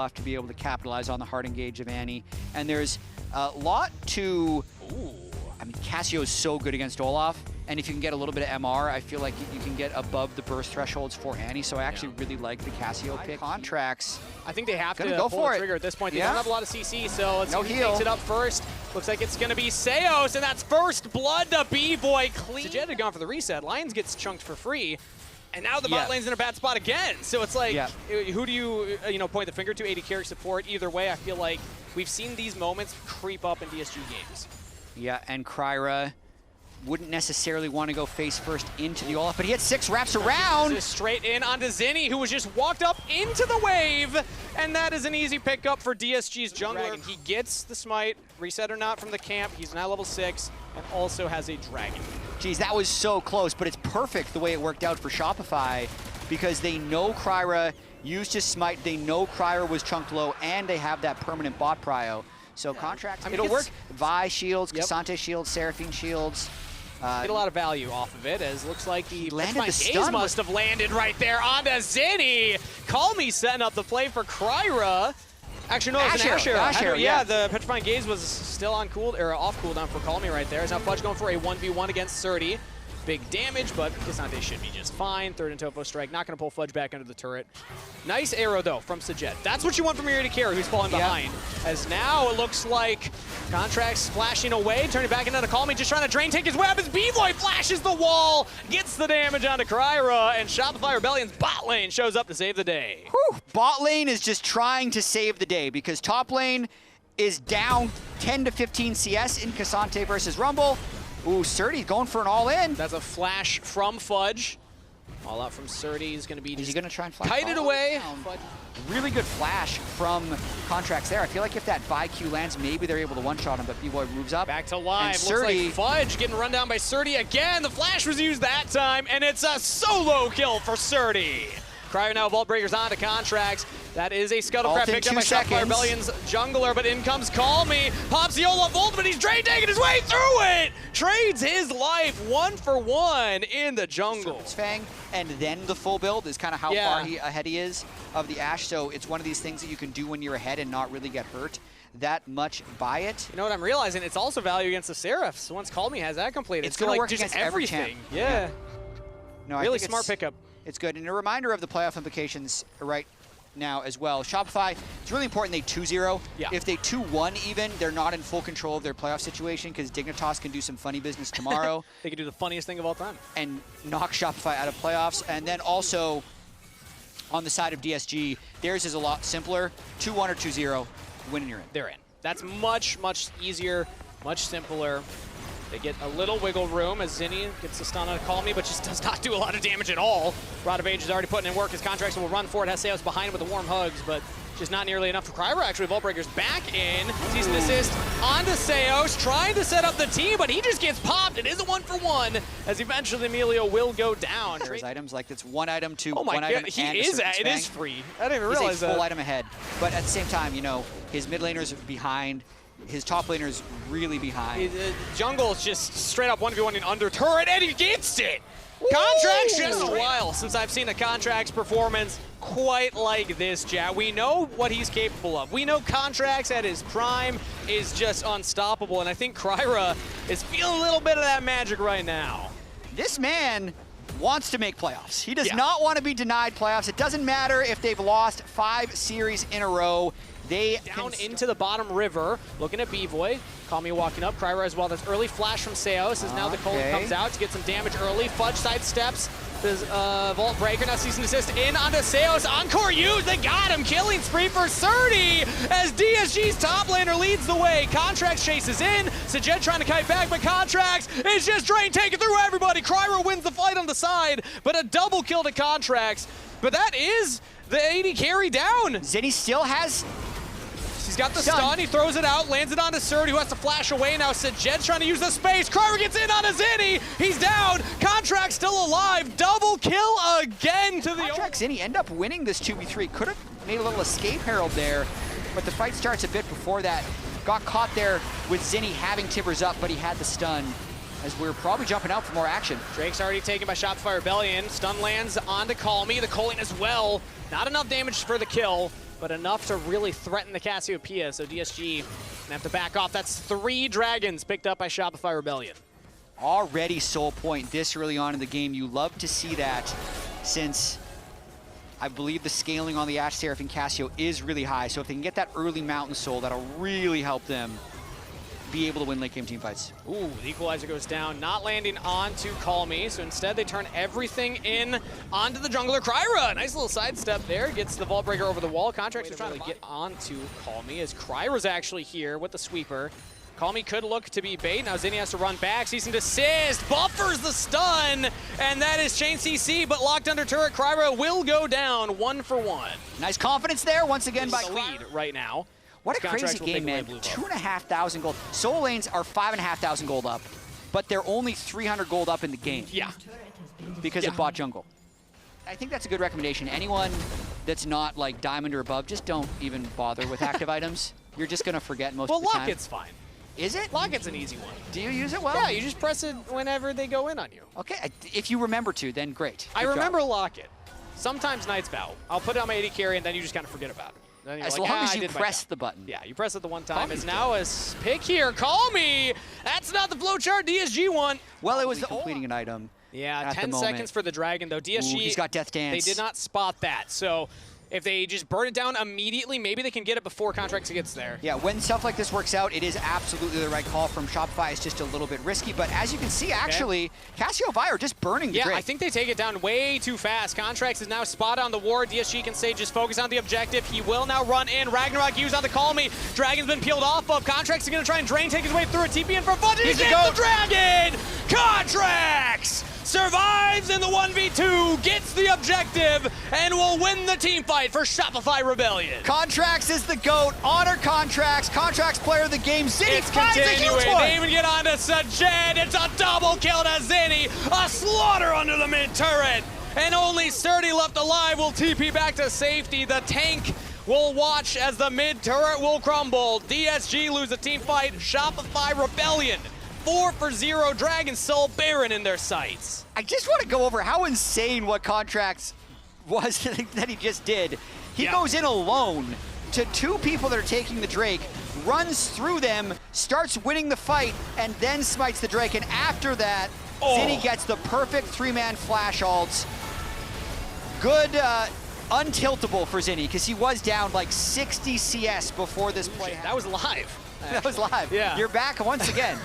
to be able to capitalize on the hard engage of Annie. And there's a lot to... Ooh. I mean, Cassio is so good against Olaf, and if you can get a little bit of MR, I feel like you can get above the burst thresholds for Annie, so I actually really like the Cassio pick. Contracts. I think they have to go pull for the it. trigger at this point. They don't have a lot of CC, so let's see who heal. takes it up first. Looks like it's going to be Seos, and that's first blood to B-Boy. Clean. Sajet had gone for the reset. Lions gets chunked for free. And now the bot lane's in a bad spot again. So it's like, who do you point the finger to? AD carry support. Either way, I feel like we've seen these moments creep up in DSG games. Yeah, and Kryra wouldn't necessarily want to go face first into the Olaf, but he had 6 wraps around. Just straight in onto Zinni, who was just walked up into the wave, and that is an easy pickup for DSG's jungler. He gets the smite, reset or not, from the camp. He's now level 6, and also has a dragon. Geez, that was so close, but it's perfect the way it worked out for Shopify, because they know Kryra used his smite, they know Kryra was chunked low, and they have that permanent bot prio. So contracts, I mean, it'll work. Vi shields, Cassante shields, Seraphine shields. Get a lot of value off of it, as looks like the stun must have landed right there onto Zinni. Call me setting up the play for Kryra. Actually, no, it was an Ash Arrow. Yeah, the Petrifying Gaze was still on off cooldown for Call Me right there. Is now Fudge going for a 1v1 against Surdy. Big damage, but Cassante should be just fine. Third and Topo strike, not going to pull Fudge back under the turret. Nice arrow, though, from Sajet. That's what you want from your AD carry, who's falling behind. As now it looks like Contracts splashing away, turning back into Call Me, just trying to drain, take his web as B-Boy flashes the wall, gets the damage onto Kryra, and Shopify Rebellion's bot lane shows up to save the day. Whew. Bot lane is just trying to save the day, because top lane is down 10 to 15 CS in Cassante versus Rumble. Ooh, Surdy's going for an all-in. That's a flash from Fudge. All out from Surdy is going to be Is he going to try and flash? Kited away. Really good flash from Contracts there. I feel like if that Vi Q lands, maybe they're able to one-shot him, but B-Boy moves up. Back to live. And Looks like Fudge getting run down by Surdy again. The flash was used that time, and it's a solo kill for Surdy. Cryo now Vault Breakers on to Contracts. That is a Scuttlecraft picked up by Shopify Rebellion's jungler, but in comes Call Me. Pops the Olaf ult, but he's drain taking his way through it! Trades his life 1-for-1 in the jungle. Fang, and then the full build is kind of how far ahead he is of the Ashe, so it's one of these things that you can do when you're ahead and not really get hurt that much by it. You know what I'm realizing? It's also value against the Seraphs. So once Call Me has that completed, it's going to work just against everything. Every champ. No, really smart pickup. It's good, and a reminder of the playoff implications right now as well. Shopify, it's really important they 2-0. If they 2-1 even, they're not in full control of their playoff situation, because Dignitas can do some funny business tomorrow. They can do the funniest thing of all time. And knock Shopify out of playoffs. And then also, on the side of DSG, theirs is a lot simpler. 2-1 or 2-0, win and you're in. They're in. That's much, much easier, much simpler. They get a little wiggle room as Zinni gets the stun on Call Me, but just does not do a lot of damage at all. Rod of Age is already putting in work. His Contracts will run for it. Has Seos behind with the warm hugs, but just not nearly enough for Kryra. Actually, Vault Breaker's back in. Sees an assist onto Seos, trying to set up the team, but he just gets popped. It is a 1-for-1, as eventually Emilio will go down. There's items like it's one item to one item. It is free. I didn't even realize that. He's a full item ahead. But at the same time, you know, his mid laner's behind. His top laner's really behind. Jungle's just straight up 1v1 in under turret, and he gets it! Contracts just a while since I've seen a Contracts performance quite like this, chat. We know what he's capable of. We know Contracts at his prime is just unstoppable, and I think Kryra is feeling a little bit of that magic right now. This man wants to make playoffs. He does not want to be denied playoffs. It doesn't matter if they've lost 5 series in a row. They down into the bottom river, looking at B-Boy. Call Me walking up, Kryra as well. There's early flash from Seos as now the Colin comes out to get some damage early. Fudge sidesteps the Vault Breaker, now sees an assist in onto Seos. Encore used, they got him. Killing spree for Surdy as DSG's top laner leads the way. Contracts chases in, Sajet trying to kite back, but Contracts is just drain taking through everybody. Kryra wins the fight on the side, but a double kill to Contracts. But that is the AD carry down. Zinni still has... He's got the stun, he throws it out, lands it onto Surdy, who has to flash away now. Sajed's trying to use the space. Kryra gets in onto Zinni. He's down. Contract still alive. Double kill again to the... Contract Zinni end up winning this 2v3. Could have made a little escape herald there, but the fight starts a bit before that. Got caught there with Zinni having Tibbers up, but he had the stun, as we're probably jumping out for more action. Drake's already taken by Shopify Rebellion. Stun lands onto Call Me. The Colleen as well. Not enough damage for the kill. but enough to really threaten the Cassiopeia, so DSG gonna have to back off. That's 3 dragons picked up by Shopify Rebellion. Already soul point this early on in the game. You love to see that, since I believe the scaling on the Ash Seraph and Cassio is really high. So if they can get that early Mountain Soul, that'll really help them be able to win late game team fights. Ooh, the equalizer goes down, not landing onto Call Me, so instead they turn everything in onto the jungler Kryra. Nice little sidestep there, gets the Vault Breaker over the wall. Contracts are trying to get onto Call Me as Kryra's actually here with the sweeper. Call Me could look to be bait. Now Zinni has to run back. Cease and desist. Buffers the stun. And that is Chain CC, but locked under turret. Kryra will go down 1 for 1. Nice confidence there once again by the lead right now. What a crazy game, man. 2,500 gold. Soul lanes are 5,500 gold up, but they're only 300 gold up in the game. Yeah. Because of bot jungle. I think that's a good recommendation. Anyone that's not like diamond or above, just don't even bother with active items. You're just going to forget most of the time. Well, Locket's fine. Is it? Locket's an easy one. Do you use it well? Yeah, you just press it whenever they go in on you. Okay, if you remember to, then great. I remember Locket. Sometimes Knight's Vow. I'll put it on my AD carry, and then you just kind of forget about it. Then As like, long as you press the button. Yeah, you press it the one time. It's now a pick here. Call Me! That's not the flowchart DSG one. Well, it was completing an item. Yeah, 10 seconds for the dragon, though. DSG, he's got Death Dance. They did not spot that, so if they just burn it down immediately, maybe they can get it before Contracts gets there. Yeah, when stuff like this works out, it is absolutely the right call from Shopify. It's just a little bit risky, but as you can see, actually, Cassio Vi are just burning the Drake. I think they take it down way too fast. Contracts is now spot on the ward. DSG can say just focus on the objective. He will now run in. Ragnarok used on the Call Me. Dragon's been peeled off of. Contracts is going to try and drain, take his way through a TP in for fun. He gets the Dragon! Contracts! Survives in the 1v2, gets the objective, and will win the team fight for Shopify Rebellion. Contracts is the GOAT. Honor Contracts. Contracts player of the game. Zinni finds a huge one. They even get on to Sajed. It's a double kill to Zinni. A slaughter under the mid turret. And only Sturdy left alive will TP back to safety. The tank will watch as the mid turret will crumble. DSG lose the team fight. Shopify Rebellion. 4 for 0, Dragon Soul Baron in their sights. I just want to go over how insane what Contracts was that he just did. He goes in alone to 2 people that are taking the Drake, runs through them, starts winning the fight, and then smites the Drake. And after that, Zinni gets the perfect 3-man flash ults. Good untiltable for Zinni, because he was down like 60 CS before this play. That was live. That was live. Yeah. You're back once again.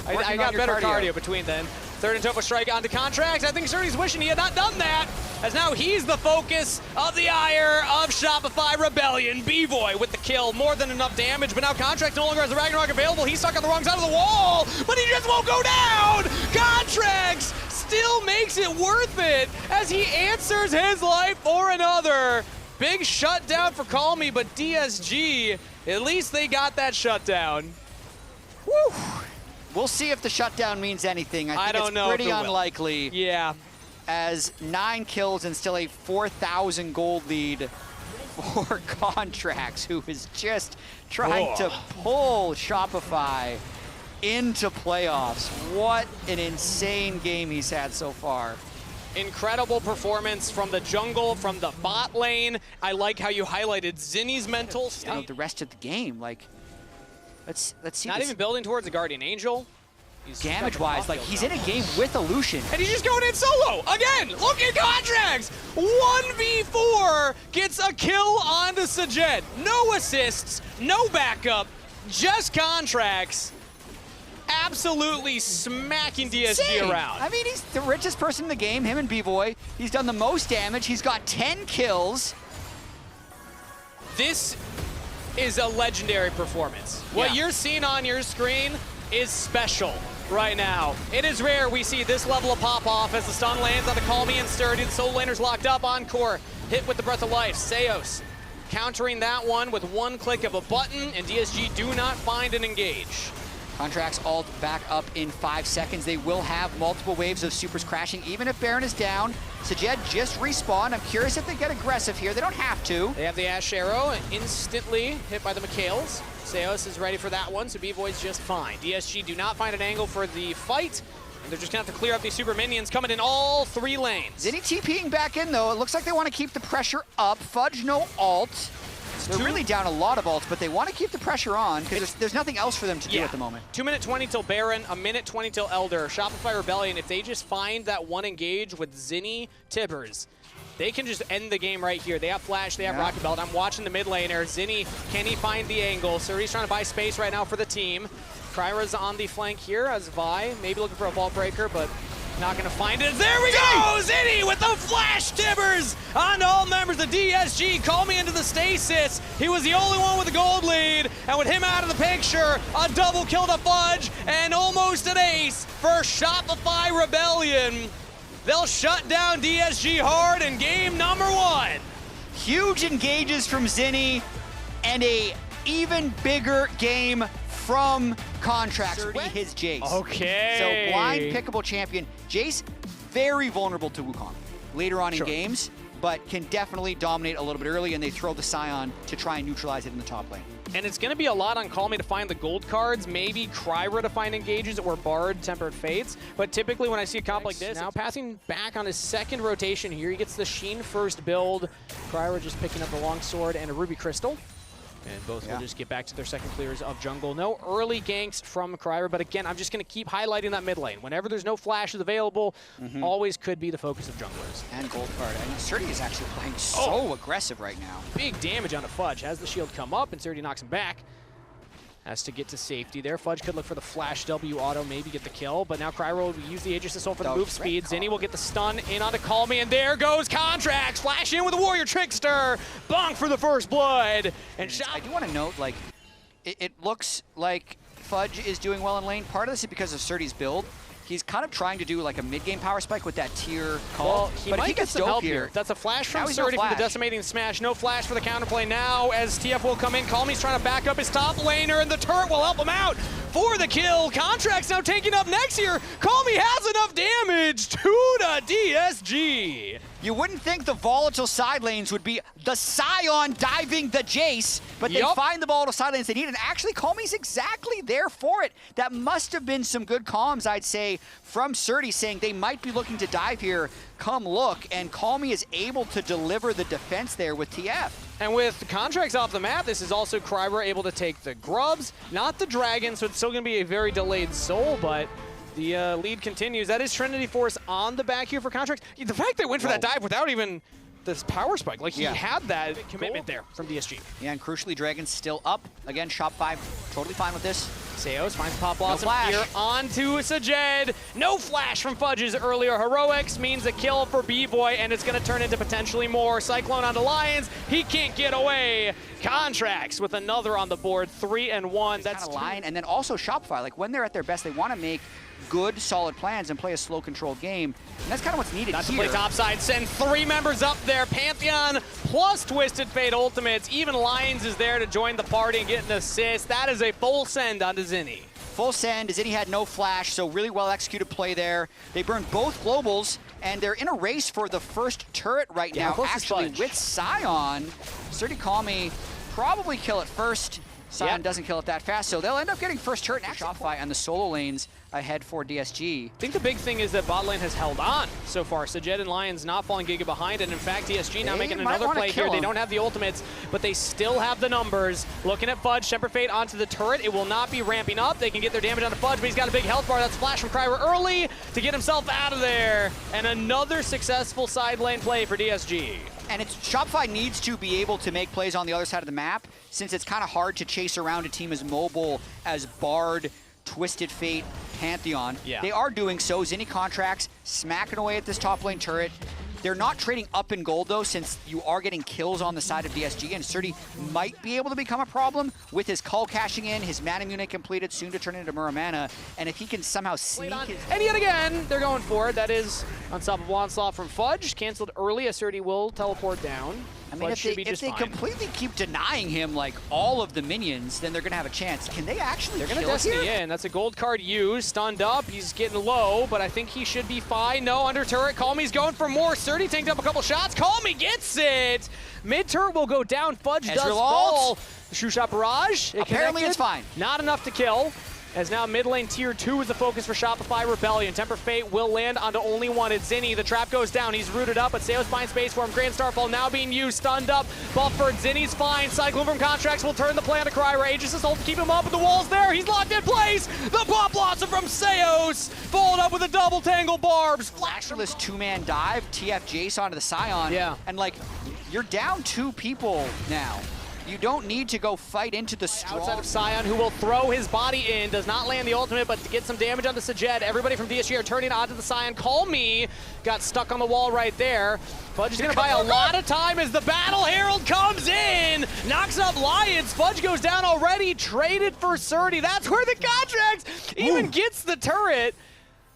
I got better cardio between then. Third and Topo strike onto Contracts. I think Sturdy's wishing he had not done that, as now he's the focus of the ire of Shopify Rebellion. B-Boy with the kill, more than enough damage, but now Contracts no longer has the Ragnarok available. He's stuck on the wrong side of the wall, but he just won't go down! Contracts still makes it worth it as he answers his life for another. Big shutdown for Call Me, but DSG, at least they got that shutdown. Woo! We'll see if the shutdown means anything. I think it's pretty unlikely. Yeah. As 9 kills and still a 4,000 gold lead for Contracts, who is just trying to pull Shopify into playoffs. What an insane game he's had so far. Incredible performance from the jungle, from the bot lane. I like how you highlighted Zinni's mental state. The rest of the game, like, let's see. Not even building towards a Guardian Angel. Damage-wise, like, he's in a game with Illusion. And he's just going in solo. Again, look at Contracts. 1v4 gets a kill onto Sajed. No assists, no backup, just Contracts. Absolutely smacking DSG around. I mean, he's the richest person in the game, him and B-Boy. He's done the most damage. He's got 10 kills. This is a legendary performance. What you're seeing on your screen is special right now. It is rare we see this level of pop-off as the stun lands on the Call Me and Sturdy. The Soul Laner's locked up. Encore hit with the Breath of Life. Seos countering that one with one click of a button, and DSG do not find an engage. Contracts ult back up in 5 seconds. They will have multiple waves of supers crashing, even if Baron is down. Sajed just respawned. I'm curious if they get aggressive here. They don't have to. They have the Ash Arrow, instantly hit by the Mikhails. Seos is ready for that one, so B-Boy's just fine. DSG do not find an angle for the fight, And they're just going to have to clear up these super minions coming in all 3 lanes. Zinni TPing back in, though. It looks like they want to keep the pressure up. Fudge, no ult. They're really down a lot of ults, but they want to keep the pressure on because there's nothing else for them to do at the moment. 2 minute 20 till Baron, 1 minute 20 till Elder. Shopify Rebellion, if they just find that one engage with Zinni Tibbers, they can just end the game right here. They have Flash, they have Rocket Belt. I'm watching the mid laner. Zinni, can he find the angle? So he's trying to buy space right now for the team. Kryra's on the flank here as Vi, maybe looking for a vault breaker, but not gonna find it. There we go! Zinni with the Flash Tibbers on all members of DSG. Call me into the stasis. He was the only one with a gold lead, and with him out of the picture, a double kill to Fudge, and almost an ace for Shopify Rebellion. They'll shut down DSG hard in game number 1. Huge engages from Zinni, and a even bigger game from Contracts. His Jace. Okay. So blind pickable champion. Jace, very vulnerable to Wukong later on in games, but can definitely dominate a little bit early, and they throw the Scion to try and neutralize it in the top lane. And it's going to be a lot on Call Me to find the gold cards, maybe Kryra to find engages, or Bard Tempered Fates. But typically when I see a comp like this, now passing back on his second rotation here, he gets the Sheen first build. Kryra just picking up the longsword and a Ruby Crystal. And both will just get back to their second clears of jungle. No early ganks from Kryra, but again, I'm just going to keep highlighting that mid lane. Whenever there's no flashes available, always could be the focus of junglers. And gold card. And Surdy is actually playing so aggressive right now. Big damage on a Fudge. Has the shield come up, and Surdy knocks him back. Has to get to safety there. Fudge could look for the flash W auto, maybe get the kill, but now Kryra will use the Aegis Assault for the move speed. Zinni will get the stun in onto Call Me, and there goes Contracts. Flash in with a Warrior Trickster. Bonk for the first blood. And I do want to note, like, it looks like Fudge is doing well in lane. Part of this is because of Surdy's build. He's kind of trying to do like a mid-game power spike with that tier call. Well, he might get some help here. That's a flash from Surdy for the decimating smash. No flash for the counterplay now as TF will come in. Call Me's trying to back up his top laner, and the turret will help him out for the kill. Contracts now taking up next here. Call Me has enough damage to the DSG. You wouldn't think the volatile side lanes would be the Scion diving the Jace, but they find the volatile side lanes they need, and actually Call Me's exactly there for it. That must have been some good comms, I'd say, from Surdy saying they might be looking to dive here. Come look, and Call Me is able to deliver the defense there with TF. And with Contracts off the map, this is also Kryra able to take the grubs, not the dragon, so it's still going to be a very delayed soul, but the lead continues. That is Trinity Force on the back here for Contracts. The fact they went for that dive without even this power spike, like he had that commitment there from DSG. Yeah, and crucially, Dragon's still up. Again, Shop 5 totally fine with this. Seos finds Pop Blossom here onto Sajed. No flash from Fudge's earlier heroics means a kill for B-Boy, and it's going to turn into potentially more. Cyclone onto Lions. He can't get away. Contracts with another on the board, 3-1. That's kind of line. And then also Shopify, like when they're at their best, they want to make good, solid plans and play a slow, controlled game. And that's kind of what's needed here. To play topside, send 3 members up there. Pantheon plus Twisted Fate ultimates. Even Lions is there to join the party and get an assist. That is a full send onto Zinni. Full send. Zinni had no flash, so really well executed play there. They burned both globals, and they're in a race for the first turret right now, actually with Scion. Surdy Call Me probably kill it first. Scion doesn't kill it that fast, so they'll end up getting first turret and Shopify on the solo lanes ahead for DSG. I think the big thing is that bot lane has held on so far. Sajed and Lions not falling Giga behind, and in fact, DSG now making another play here. They don't have the ultimates, but they still have the numbers. Looking at Fudge, Temper Fate onto the turret. It will not be ramping up. They can get their damage onto Fudge, but he's got a big health bar. That's flash from Kryra early to get himself out of there. And another successful side lane play for DSG. And Shopify needs to be able to make plays on the other side of the map, since it's kind of hard to chase around a team as mobile as Bard, Twisted Fate, Pantheon. They are doing so. Zinni Contracts smacking away at this top lane turret. They're not trading up in gold, though, since you are getting kills on the side of DSG, and Surdy might be able to become a problem with his Cull cashing in, his mana unit completed, soon to turn into Muramana, and if he can somehow sneak his... And yet again, they're going for it. That is Unstoppable Onslaught from Fudge. Canceled early, as Surdy will teleport down. I mean, if they completely keep denying him, like, all of the minions, then they're going to have a chance. Can they actually They're going to Destiny in. That's a gold card used. Stunned up. He's getting low, but I think he should be fine. No, under turret. Call Me's going for more. Surdy tanked up a couple shots. Call Me gets it. Mid turret will go down. Fudge does fall. Shoe Shot Barrage. Apparently it's fine. Not enough to kill. As now mid lane tier 2 is the focus for Shopify Rebellion. Temper Fate will land onto only one. It's Zinni. The trap goes down. He's rooted up, but Seos finds space for him. Grand Starfall now being used. Stunned up. Buffered. Zinni's fine. Cyclone from Contracts will turn the play onto Cryra. Aegis Assault to keep him up, but the wall's there. He's locked in place. The Pop Blossom from Seos. Followed up with a double tangle barbs. Flashless two-man dive. TF Jace onto the Scion. Yeah. And like, you're down 2 people now. You don't need to go fight into the strong. Outside of Scion, who will throw his body in, does not land the ultimate, but to get some damage onto Sajed. Everybody from DSG are turning onto the Scion. Call Me got stuck on the wall right there. Fudge is going to buy a lot of time as the Battle Herald comes in, knocks up Lions. Fudge goes down already, traded for Surdy. That's where the Contracts even gets the turret.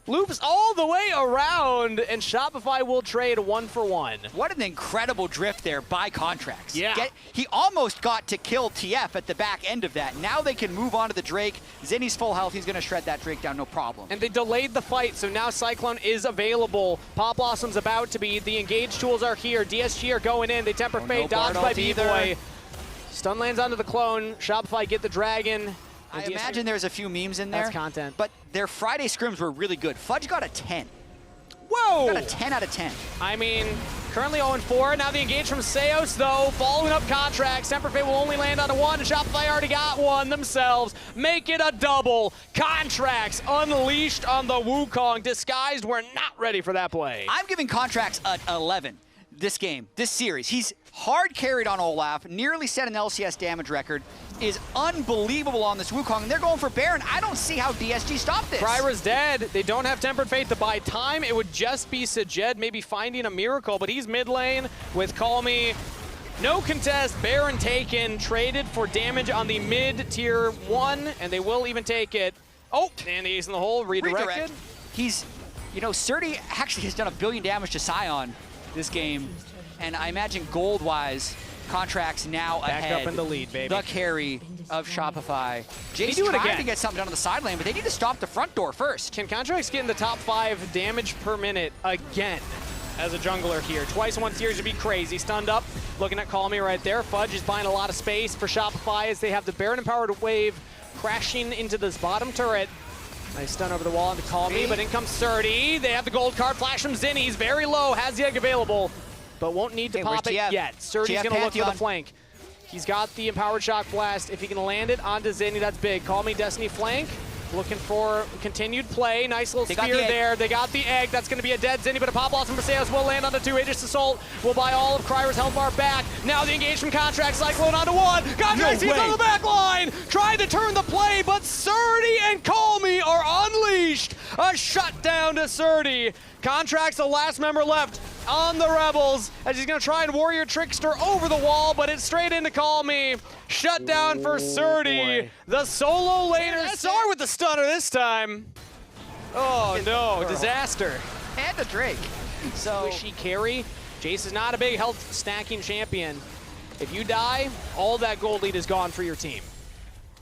Loops all the way around, and Shopify will trade 1-for-1. What an incredible drift there by Contracts. Yeah. He almost got to kill TF at the back end of that. Now they can move on to the Drake. Zinni's full health. He's going to shred that Drake down, no problem. And they delayed the fight, so now Cyclone is available. Pop Blossom's about to be. The engage tools are here. DSG are going in. They Temper Fate, dodged by B-Boy. Stun lands onto the clone. Shopify get the dragon. I imagine there's a few memes in there. That's content. But their Friday scrims were really good. Fudge got a 10. Whoa! Got a 10 out of 10. I mean, currently 0-4. Now the engage from Seos, though. Following up Contracts. Temper Fate will only land on 1, and Shopify already got 1 themselves. Make it a double. Contracts unleashed on the Wukong. Disguised, we're not ready for that play. I'm giving Contracts an 11 this game, this series. He's hard carried on Olaf, nearly set an LCS damage record, is unbelievable on this Wukong, and they're going for Baron. I don't see how DSG stopped this. Cryra's dead. They don't have Tempered Fate to buy time. It would just be Sajed maybe finding a miracle, but he's mid lane with Call Me. No contest, Baron taken, traded for damage on the mid tier 1, and they will even take it. Oh, and the ace in the hole, redirected. He's, you know, Surdy actually has done 1 billion damage to Scion this game, and I imagine gold-wise, Contracts now back ahead. Up in the lead, baby. The carry of Shopify. Jace do it trying again. to get something done on the side lane, but they need to stop the front door first. Can Contracts get in the top 5 damage per minute again as a jungler here? Twice in 1 series would be crazy. Stunned up, looking at Call Me right there. Fudge is buying a lot of space for Shopify as they have the Baron-empowered wave crashing into this bottom turret. Nice stun over the wall into Call Me, but in comes Surdy. They have the gold card flash from Zinni. He's very low, has the egg available, but won't need to pop it yet. Surdy's going to look for the flank. He's got the Empowered Shock Blast. If he can land it onto Zinni, that's big. Call Me Destiny flank. Looking for continued play. Nice little spear there. They got the egg. That's going to be a dead Zinni, but a Pop Blossom for Seos will land onto 2. Aegis Assault will buy all of Cryra's health bar back. Now the engage from Contract. Cyclone onto 1. Contract sees on the back line. Trying to turn the play, but Surdy and Call Me are unleashed. A shutdown to Surdy. Contract's the last member left on the Rebels as he's going to try and Warrior Trickster over the wall, but it's straight into Call Me. Shut down for Surdy. The solo laner. SR with the stunner this time. Oh no, disaster. And the Drake. So Squishy carry. Jace is not a big health stacking champion. If you die, all that gold lead is gone for your team.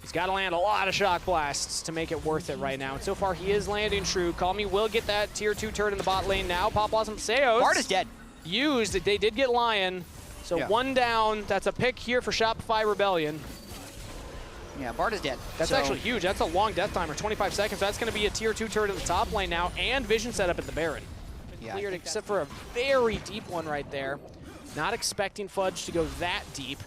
He's got to land a lot of shock blasts to make it worth it right now. And so far, he is landing true. Call Me will get that tier 2 turret in the bot lane now. Pop Blossom Seos. Bard is dead. Used. They did get Lion. So 1 down. That's a pick here for Shopify Rebellion. Yeah, Bard is dead. That's actually huge. That's a long death timer, 25 seconds. That's going to be a tier 2 turret in the top lane now, and vision setup at the Baron. Yeah, Cleared except for a very deep one right there. Not expecting Fudge to go that deep.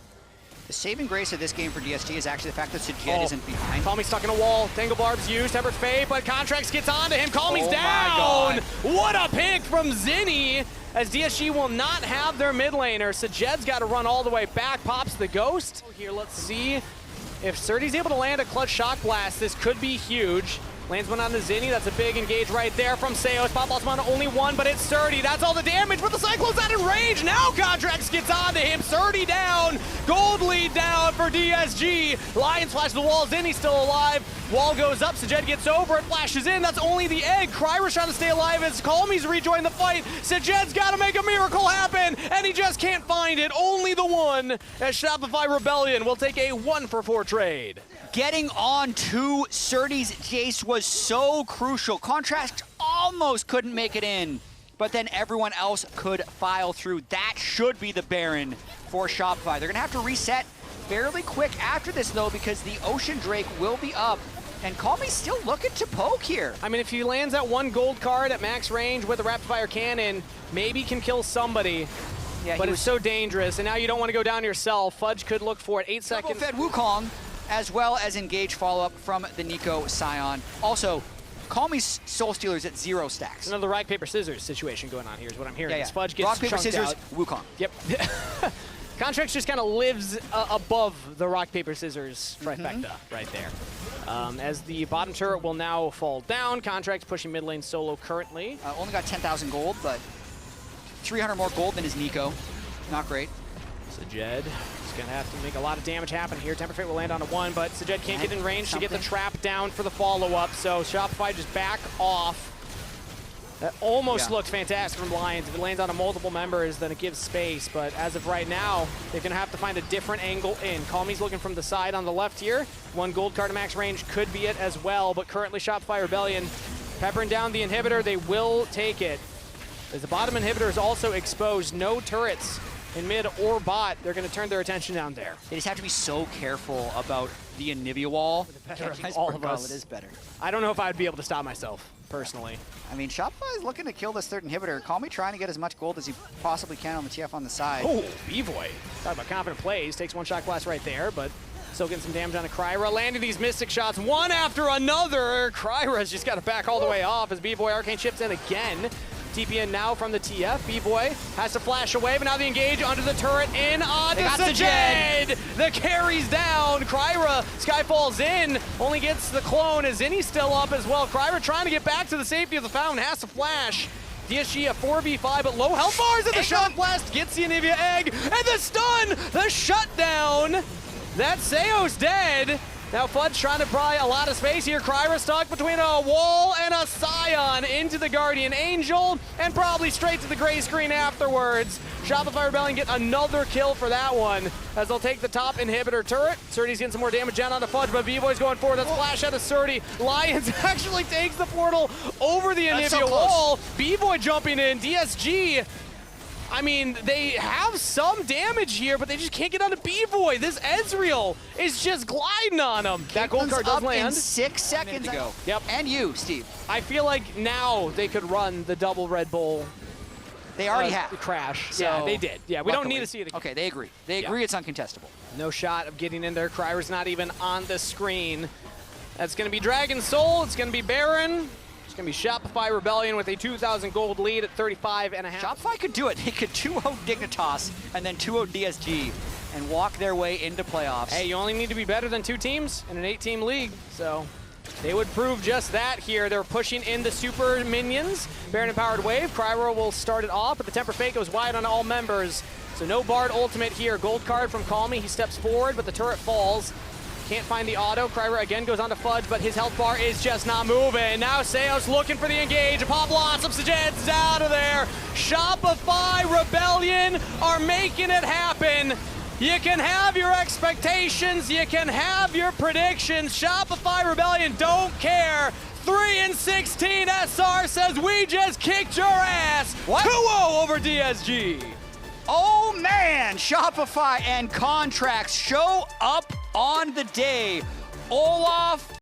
The saving grace of this game for DSG is actually the fact that Sajed isn't behind. Call Me stuck in a wall. Tangle Barb's used. Tempered Fate, but Contracts gets onto him. Call Me's my down. God. What a pick from Zinni, as DSG will not have their mid laner. Sajed's got to run all the way back. Pops the Ghost. Here, let's see if Surdy's able to land a clutch shock blast. This could be huge. Lands one on the Zinni. That's a big engage right there from Seos. Pop Blossom on only 1, but it's Surdy. That's all the damage, but the Cyclone's out in range. Now Contracts gets onto him. Surdy down. Gold lead down for DSG. Lions flash the wall. Zinni's still alive. Wall goes up. Sajed gets over it. Flashes in. That's only the egg. Cryra's trying to stay alive as Call Me's rejoined the fight. Sajed's got to make a miracle happen, and he just can't find it. Only the 1 as Shopify Rebellion will take a 1-for-4 trade. Getting on to Surdy's Jace was so crucial. Contracts almost couldn't make it in, but then everyone else could file through. That should be the Baron for Shopify. They're going to have to reset fairly quick after this, though, because the Ocean Drake will be up And Calmy's still looking to poke here. I mean, if he lands that one gold card at max range with a rapid fire cannon, maybe he can kill somebody. Yeah, but it's so dangerous, and now you don't want to go down yourself. Fudge could look for it. 8 seconds. Fed Wukong, as well as engage follow-up from the Nico Scion. Also, Calmy's Soul Stealer's at 0 stacks. Another rock, paper, scissors situation going on here is what I'm hearing. Yeah. Fudge gets rock, paper, scissors, out. Wukong. Yep. Contracts just kind of lives above the rock, paper, scissors trifecta right there. As the bottom turret will now fall down. Contracts pushing mid lane solo currently. Only got 10,000 gold, but 300 more gold than his Nico. Not great. Sajed is going to have to make a lot of damage happen here. Temper Fate will land on a 1, but Sajed can't get in range to get the trap down for the follow-up. So Shopify just back off. That almost looked fantastic from Lions. If it lands on a multiple members, then it gives space. But as of right now, they're going to have to find a different angle in. Calmy's looking from the side on the left here. 1 gold card to max range could be it as well. But currently Shopify Rebellion peppering down the inhibitor. They will take it. As the bottom inhibitor is also exposed, no turrets in mid or bot, they're going to turn their attention down there. They just have to be so careful about the Anivia wall. All of us. It is better. I don't know if I'd be able to stop myself, personally. I mean, Shopify is looking to kill this third inhibitor. Calmy trying to get as much gold as he possibly can on the TF on the side. Oh, B-Boy. Talk about confident plays. Takes 1 shot blast right there, but still getting some damage on Kryra. Landing these Mystic shots one after another. Kryra's just got to back all the way off as B-Boy Arcane chips in again. TP in now from the TF. B-Boy has to flash away, but now the engage under the turret in on Sajed. The carry's down. Kryra, Sky falls in, only gets the clone as Zinni's still up as well. Kryra trying to get back to the safety of the fountain, has to flash. DSG a 4v5, but low health bars and the shock blast gets the Anivia egg, and the stun, the shutdown. That Seo's dead. Now Fudge trying to pry a lot of space here. Kryra stuck between a wall and a Scion into the Guardian Angel, and probably straight to the gray screen afterwards. Shopify Rebellion get another kill for that one, as they'll take the top inhibitor turret. Surdy's getting some more damage down onto Fudge, but B-Boy's going forward. That's flash out of Surdy. Lions actually takes the portal over the Anivia wall. B-Boy jumping in. DSG, I mean, they have some damage here, but they just can't get onto B-Boy. This Ezreal is just gliding on him. That gold card does land. In 6 seconds ago. Yep. And you, Steve. I feel like now they could run the double Red Bull. They already have. Crash. So yeah, they did. Yeah, we don't need to see it again. Okay, they agree. They agree it's uncontestable. No shot of getting in there. Kryra's not even on the screen. That's going to be Dragon Soul. It's going to be Baron. It's going to be Shopify Rebellion with a 2,000 gold lead at 35.5. Shopify could do it. They could 2-0 Dignitas and then 2-0 DSG and walk their way into playoffs. Hey, you only need to be better than 2 teams in an 8-team league, so they would prove just that here. They're pushing in the super minions. Baron Empowered Wave. Kryra will start it off, but the Temper Fate goes wide on all members. So no Bard ultimate here. Gold card from Calmy. He steps forward, but the turret falls. Can't find the auto. Kryra again goes on to Fudge, but his health bar is just not moving. Now Seos looking for the engage. A pop blossom. Sajed's out of there. Shopify Rebellion are making it happen. You can have your expectations. You can have your predictions. Shopify Rebellion don't care. 3-16. SR says we just kicked your ass. 2-0 over DSG. Oh man, Shopify and Contracts show up on the day. Olaf